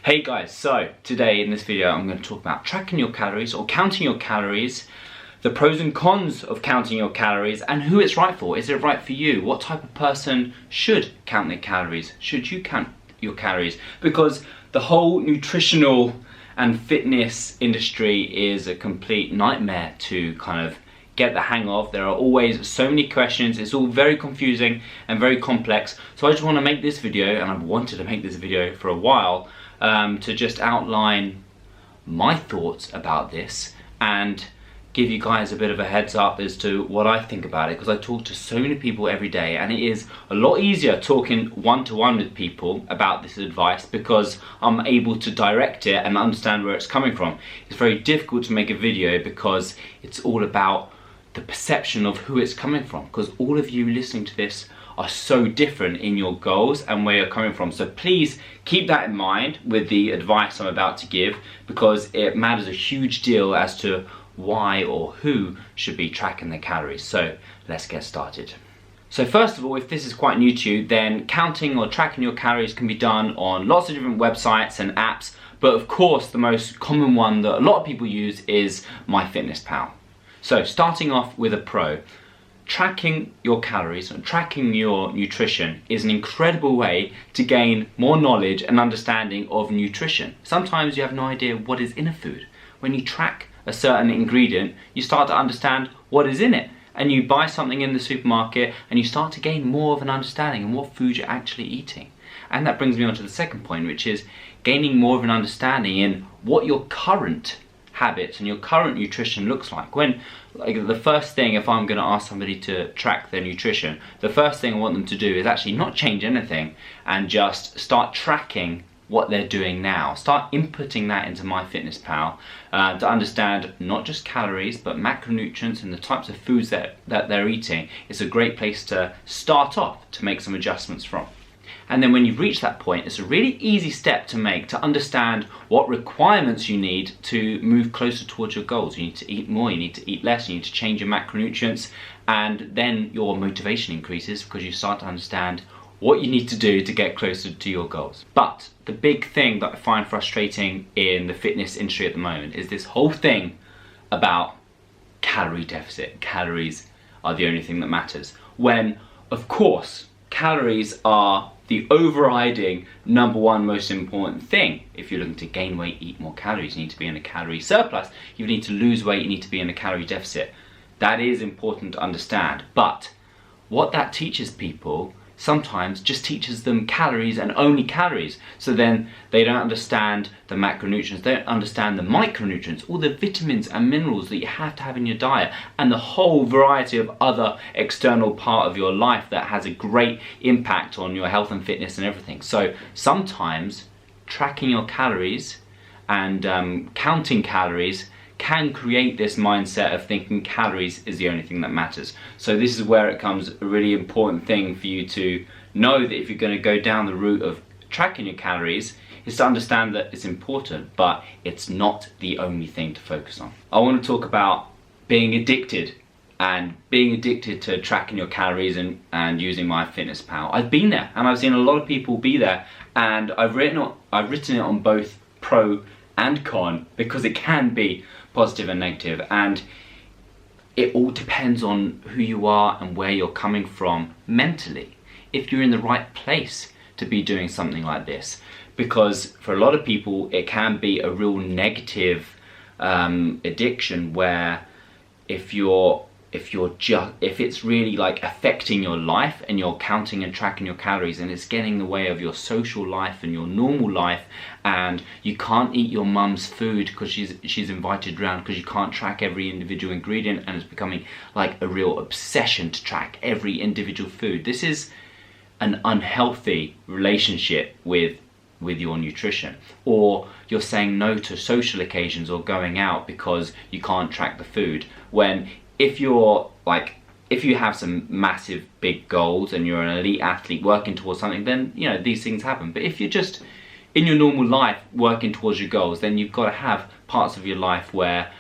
Hey guys, so today in this video I'm going to talk about tracking your calories or counting your calories, the pros and cons of counting your calories and who it's right for. Is it right for you? What type of person should count their calories? Should you count your calories? Because the whole nutritional and fitness industry is a complete nightmare to kind of get the hang of. There are always so many questions, it's all very confusing and very complex. So I just want to make this video, and I've wanted to make this video for a while, to just outline my thoughts about this and give you guys a bit of a heads up as to what I think about it, because I talk to so many people every day and it is a lot easier talking one-to-one with people about this advice because I'm able to direct it and understand where it's coming from. It's very difficult to make a video because it's all about the perception of who it's coming from, because all of you listening to this are so different in your goals and where you're coming from. So please keep that in mind with the advice I'm about to give, because it matters a huge deal as to why or who should be tracking their calories. So let's get started. So first of all, if this is quite new to you, then counting or tracking your calories can be done on lots of different websites and apps, but of course the most common one that a lot of people use is MyFitnessPal. So starting off with a pro, tracking your calories and tracking your nutrition is an incredible way to gain more knowledge and understanding of nutrition. Sometimes you have no idea what is in a food. When you track a certain ingredient, you start to understand what is in it, and you buy something in the supermarket and you start to gain more of an understanding of what food you're actually eating. And that brings me on to the second point, which is gaining more of an understanding in what your current habits and your current nutrition looks like. When, like, the first thing, if I'm going to ask somebody to track their nutrition, the first thing I want them to do is actually not change anything and just start tracking what they're doing now. Start inputting that into MyFitnessPal to understand not just calories but macronutrients and the types of foods that they're eating. It's a great place to start off to make some adjustments from. And then when you've reached that point, it's a really easy step to make to understand what requirements you need to move closer towards your goals. You need to eat more, you need to eat less, you need to change your macronutrients, and then your motivation increases because you start to understand what you need to do to get closer to your goals. But the big thing that I find frustrating in the fitness industry at the moment is this whole thing about calorie deficit. Calories are the only thing that matters. When, of course, calories are the overriding number one most important thing. If you're looking to gain weight, eat more calories, you need to be in a calorie surplus. You need to lose weight, you need to be in a calorie deficit. That is important to understand. But what that teaches people sometimes just teaches them calories and only calories. So then they don't understand the macronutrients, they don't understand the micronutrients, all the vitamins and minerals that you have to have in your diet, and the whole variety of other external part of your life that has a great impact on your health and fitness and everything. So sometimes tracking your calories and counting calories can create this mindset of thinking calories is the only thing that matters. So this is where it comes a really important thing for you to know, that if you're going to go down the route of tracking your calories, is to understand that it's important, but it's not the only thing to focus on. I want to talk about being addicted to tracking your calories and using MyFitnessPal. I've been there and I've seen a lot of people be there, and I've written it on both pro and con, because it can be positive and negative, and it all depends on who you are and where you're coming from mentally, if you're in the right place to be doing something like this. Because for a lot of people it can be a real negative addiction, where if it's really like affecting your life and you're counting and tracking your calories and it's getting in the way of your social life and your normal life, and you can't eat your mum's food because she's invited around because you can't track every individual ingredient, and it's becoming like a real obsession to track every individual food. This is an unhealthy relationship with your nutrition. Or you're saying no to social occasions or going out because you can't track the food, when if you have some massive big goals and you're an elite athlete working towards something, then you know these things happen. But if you're just in your normal life working towards your goals, then you've got to have parts of your life where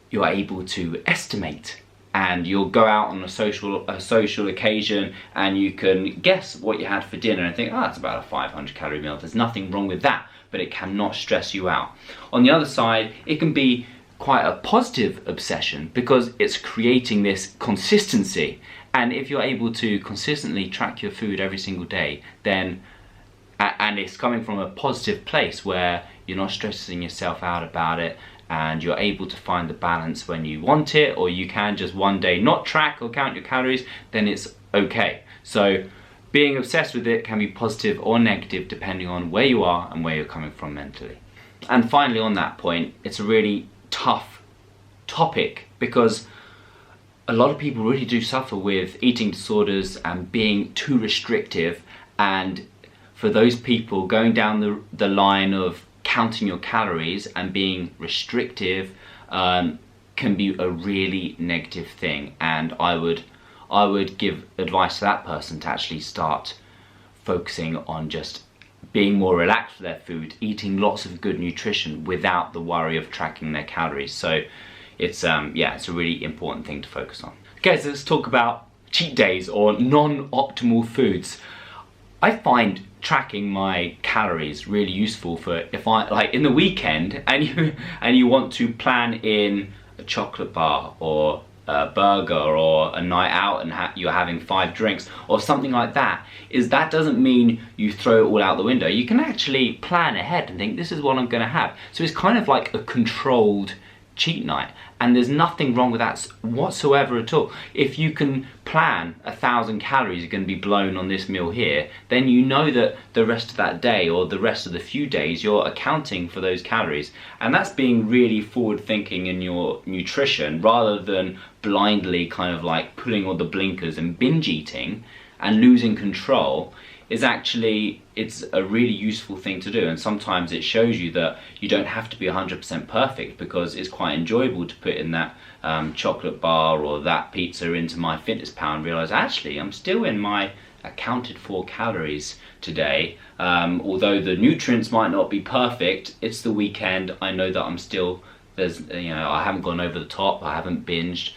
you're able to estimate and you'll go out on a social occasion and you can guess what you had for dinner and think, oh, that's about a 500 calorie meal. There's nothing wrong with that, but it cannot stress you out. On the other side, it can be quite a positive obsession because it's creating this consistency. And if you're able to consistently track your food every single day, then, and it's coming from a positive place where you're not stressing yourself out about it, and you're able to find the balance when you want it, or you can just one day not track or count your calories, then it's okay. So being obsessed with it can be positive or negative depending on where you are and where you're coming from mentally. And finally, on that point, it's a really tough topic because a lot of people really do suffer with eating disorders and being too restrictive, and for those people, going down the line of counting your calories and being restrictive can be a really negative thing. And I would give advice to that person to actually start focusing on just being more relaxed with their food, eating lots of good nutrition without the worry of tracking their calories. So it's it's a really important thing to focus on. Okay, so let's talk about cheat days or non-optimal foods. I find tracking my calories really useful for if I, like in the weekend, and you want to plan in a chocolate bar or a burger or a night out and you're having 5 drinks or something like that, is that doesn't mean you throw it all out the window. You can actually plan ahead and think, this is what I'm going to have. So it's kind of like a controlled cheat night, and there's nothing wrong with that whatsoever at all. If you can plan 1,000 calories are going to be blown on this meal here, then you know that the rest of that day or the rest of the few days you're accounting for those calories, and that's being really forward thinking in your nutrition rather than blindly kind of like putting all the blinkers and binge eating and losing control. Is actually, it's a really useful thing to do, and sometimes it shows you that you don't have to be 100% perfect, because it's quite enjoyable to put in that chocolate bar or that pizza into MyFitnessPal and realise actually I'm still in my accounted for calories today. Although the nutrients might not be perfect, it's the weekend, I know that I'm still, I haven't gone over the top, I haven't binged,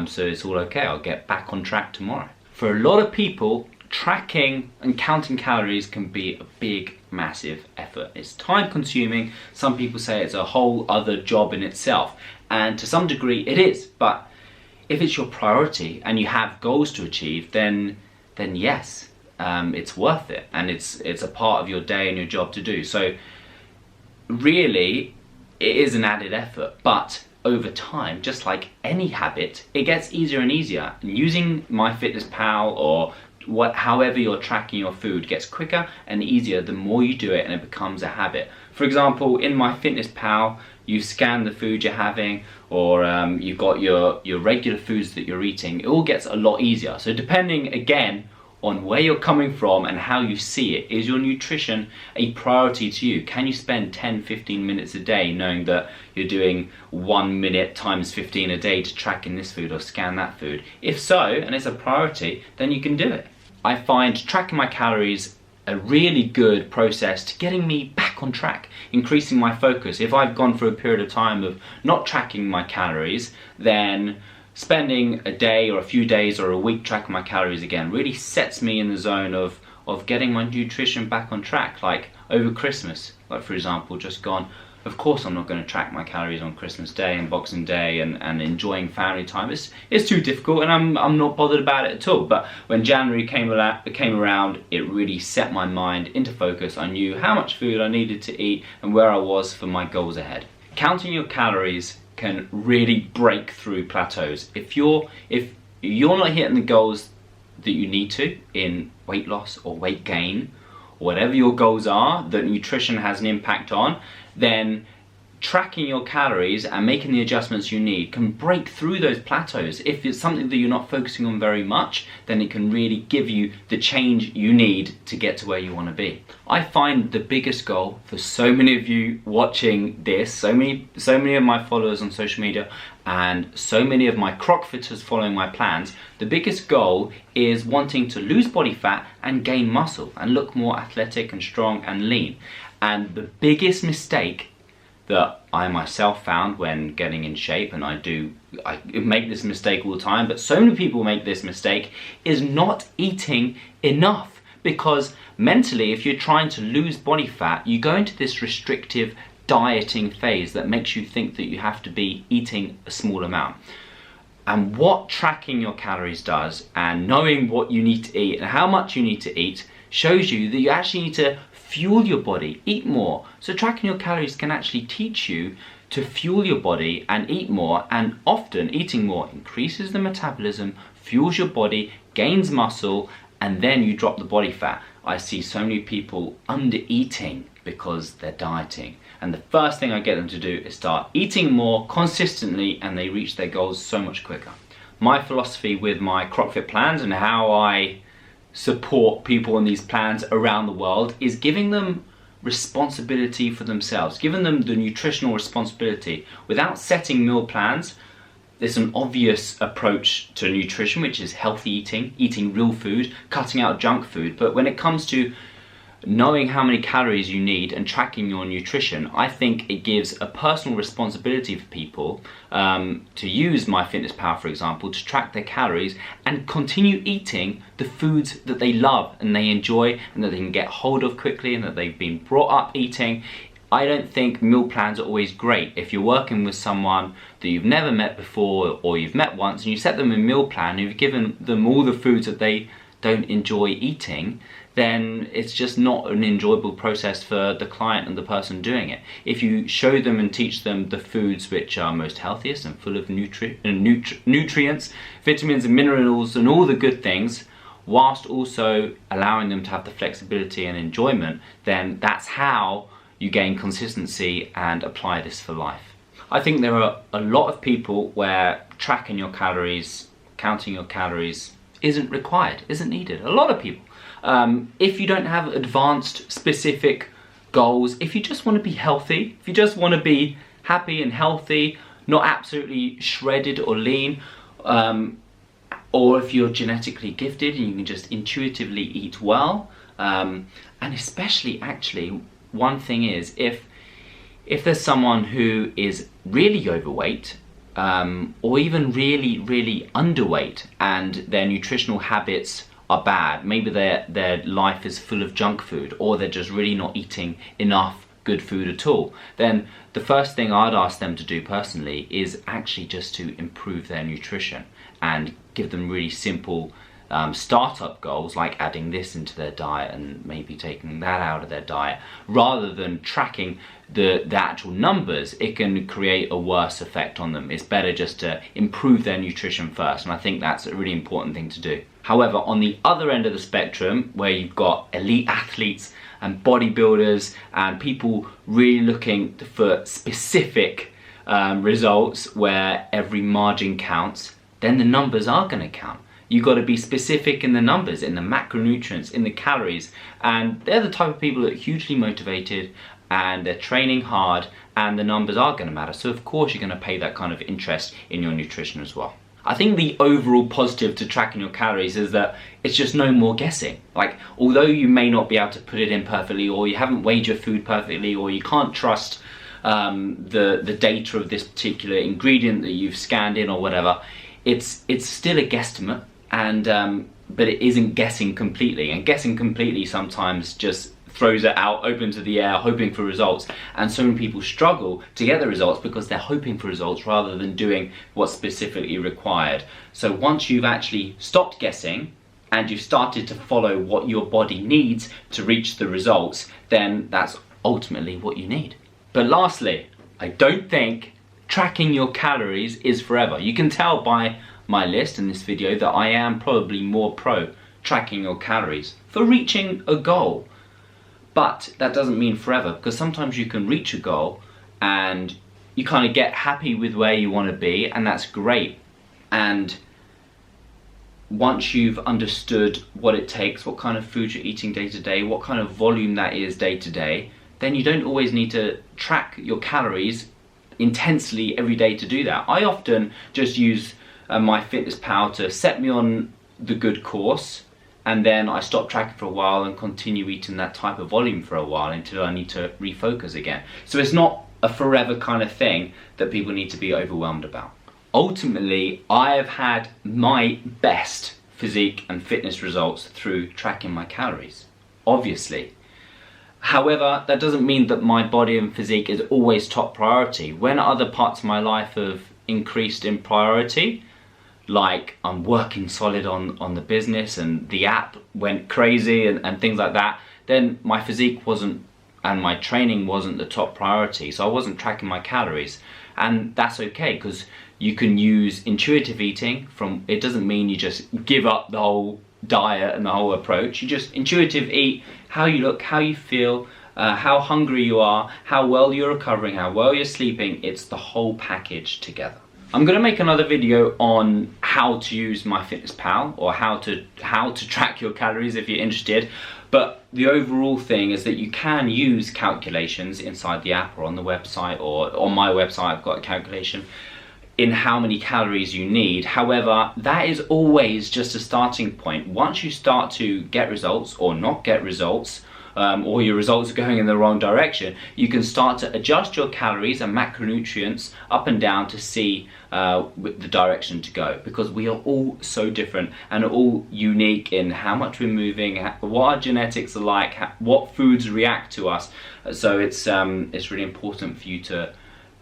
so it's all okay, I'll get back on track tomorrow. For a lot of people, tracking and counting calories can be a big, massive effort. It's time consuming. Some people say it's a whole other job in itself, and to some degree it is, but if it's your priority and you have goals to achieve, then yes, it's worth it, and it's a part of your day and your job to do. So really, it is an added effort, but over time, just like any habit, it gets easier and easier. And using MyFitnessPal or however you're tracking your food gets quicker and easier the more you do it, and it becomes a habit. For example, in MyFitnessPal, you scan the food you're having, or you've got your regular foods that you're eating. It all gets a lot easier. So depending again on where you're coming from and how you see it, is your nutrition a priority to you? Can you spend 10-15 minutes a day knowing that you're doing 1 minute times 15 a day to track in this food or scan that food? If so, and it's a priority, then you can do it. I find tracking my calories a really good process to getting me back on track, increasing my focus. If I've gone for a period of time of not tracking my calories, then spending a day or a few days or a week tracking my calories again really sets me in the zone of getting my nutrition back on track. Like over Christmas, like for example, just gone, of course I'm not going to track my calories on Christmas Day and Boxing Day and enjoying family time. It's too difficult, and I'm not bothered about it at all. But when January came around, it really set my mind into focus. I knew how much food I needed to eat and where I was for my goals ahead. Counting your calories can really break through plateaus. If you're not hitting the goals that you need to in weight loss or weight gain, or whatever your goals are that nutrition has an impact on, then tracking your calories and making the adjustments you need can break through those plateaus. If it's something that you're not focusing on very much, then it can really give you the change you need to get to where you want to be. I find the biggest goal for so many of you watching this, so many of my followers on social media, and so many of my Crockfitters following my plans, the biggest goal is wanting to lose body fat and gain muscle and look more athletic and strong and lean. And the biggest mistake that I myself found when getting in shape, and I make this mistake all the time, but so many people make this mistake, is not eating enough. Because mentally, if you're trying to lose body fat, you go into this restrictive dieting phase that makes you think that you have to be eating a small amount. And what tracking your calories does, and knowing what you need to eat and how much you need to eat, shows you that you actually need to fuel your body, eat more. So tracking your calories can actually teach you to fuel your body and eat more, and often eating more increases the metabolism, fuels your body, gains muscle, and then you drop the body fat. I see so many people under eating because they're dieting, and the first thing I get them to do is start eating more consistently, and they reach their goals so much quicker. My philosophy with my Crockford plans and how I support people on these plans around the world is giving them responsibility for themselves, giving them the nutritional responsibility. Without setting meal plans, there's an obvious approach to nutrition, which is healthy eating, eating real food, cutting out junk food. But when it comes to knowing how many calories you need and tracking your nutrition, I think it gives a personal responsibility for people to use MyFitnessPal, for example, to track their calories and continue eating the foods that they love and they enjoy and that they can get hold of quickly and that they've been brought up eating. I don't think meal plans are always great. If you're working with someone that you've never met before, or you've met once, and you set them a meal plan and you've given them all the foods that they don't enjoy eating, then it's just not an enjoyable process for the client and the person doing it. If you show them and teach them the foods which are most healthiest and full of nutrients, vitamins and minerals and all the good things, whilst also allowing them to have the flexibility and enjoyment, then that's how you gain consistency and apply this for life. I think there are a lot of people where tracking your calories, counting your calories isn't required, isn't needed. A lot of people. If you don't have advanced specific goals, if you just want to be healthy, if you just want to be happy and healthy, not absolutely shredded or lean, or if you're genetically gifted and you can just intuitively eat well, and especially actually one thing is if there's someone who is really overweight, or even really underweight, and their nutritional habits are bad, maybe their life is full of junk food, or they're just really not eating enough good food at all, then the first thing I'd ask them to do personally is actually just to improve their nutrition and give them really simple startup goals, like adding this into their diet and maybe taking that out of their diet, rather than tracking the actual numbers. It can create a worse effect on them. It's better just to improve their nutrition first, and I think that's a really important thing to do. However, on the other end of the spectrum, where you've got elite athletes and bodybuilders and people really looking for specific results where every margin counts, then the numbers are going to count. You've got to be specific in the numbers, in the macronutrients, in the calories, and they're the type of people that are hugely motivated and they're training hard, and the numbers are going to matter. So of course you're going to pay that kind of interest in your nutrition as well. I think the overall positive to tracking your calories is that it's just no more guessing. Like, although you may not be able to put it in perfectly, or you haven't weighed your food perfectly, or you can't trust the data of this particular ingredient that you've scanned in or whatever, it's still a guesstimate. And but it isn't guessing completely, and guessing completely sometimes just throws it out open to the air, hoping for results. And so many people struggle to get the results because they're hoping for results rather than doing what's specifically required. So once you've actually stopped guessing and you've started to follow what your body needs to reach the results, then that's ultimately what you need. But lastly, I don't think tracking your calories is forever. You can tell by my list in this video that I am probably more pro tracking your calories for reaching a goal. But that doesn't mean forever, because sometimes you can reach a goal and you kind of get happy with where you want to be, and that's great. And once you've understood what it takes, what kind of food you're eating day to day, what kind of volume that is day to day, then you don't always need to track your calories intensely every day to do that. I often just use MyFitnessPal to set me on the good course, and then I stop tracking for a while and continue eating that type of volume for a while until I need to refocus again. So it's not a forever kind of thing that people need to be overwhelmed about. Ultimately, I have had my best physique and fitness results through tracking my calories, obviously. However, that doesn't mean that my body and physique is always top priority. When other parts of my life have increased in priority, like I'm working solid on the business and the app went crazy and things like that, then my physique wasn't and my training wasn't the top priority, so I wasn't tracking my calories. And that's okay, because you can use intuitive eating. It doesn't mean you just give up the whole diet and the whole approach. You just intuitive eat how you look, how you feel, how hungry you are, how well you're recovering, how well you're sleeping. It's the whole package together. I'm going to make another video on how to use MyFitnessPal, or how to track your calories if you're interested. But the overall thing is that you can use calculations inside the app or on the website, or on my website I've got a calculation in how many calories you need. However, that is always just a starting point. Once you start to get results or not get results, or your results are going in the wrong direction, you can start to adjust your calories and macronutrients up and down to see the direction to go, because we are all so different and all unique in how much we're moving, what our genetics are like, what foods react to us. So it's really important for you to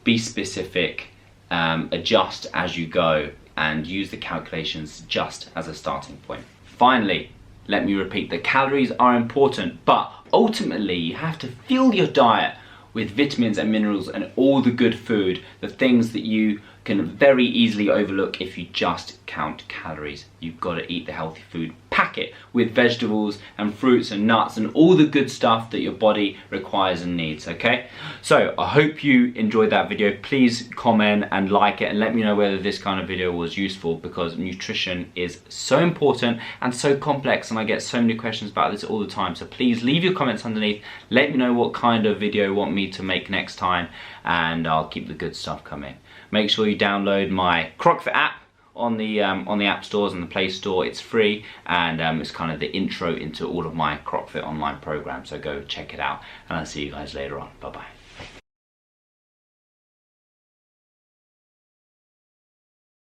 be specific, adjust as you go, and use the calculations just as a starting point. Finally, let me repeat that calories are important, but ultimately you have to fuel your diet with vitamins and minerals and all the good food, the things that you can very easily overlook if you just count calories. You've got to eat the healthy food, pack it with vegetables and fruits and nuts and all the good stuff that your body requires and needs, okay? So I hope you enjoyed that video. Please comment and like it and let me know whether this kind of video was useful, because nutrition is so important and so complex, and I get so many questions about this all the time. So please leave your comments underneath, let me know what kind of video you want me to make next time, and I'll keep the good stuff coming. Make sure you download my Crockford app on the app stores and the Play Store. It's free, and it's kind of the intro into all of my Crockford online programs, so go check it out, and I'll see you guys later on. Bye bye.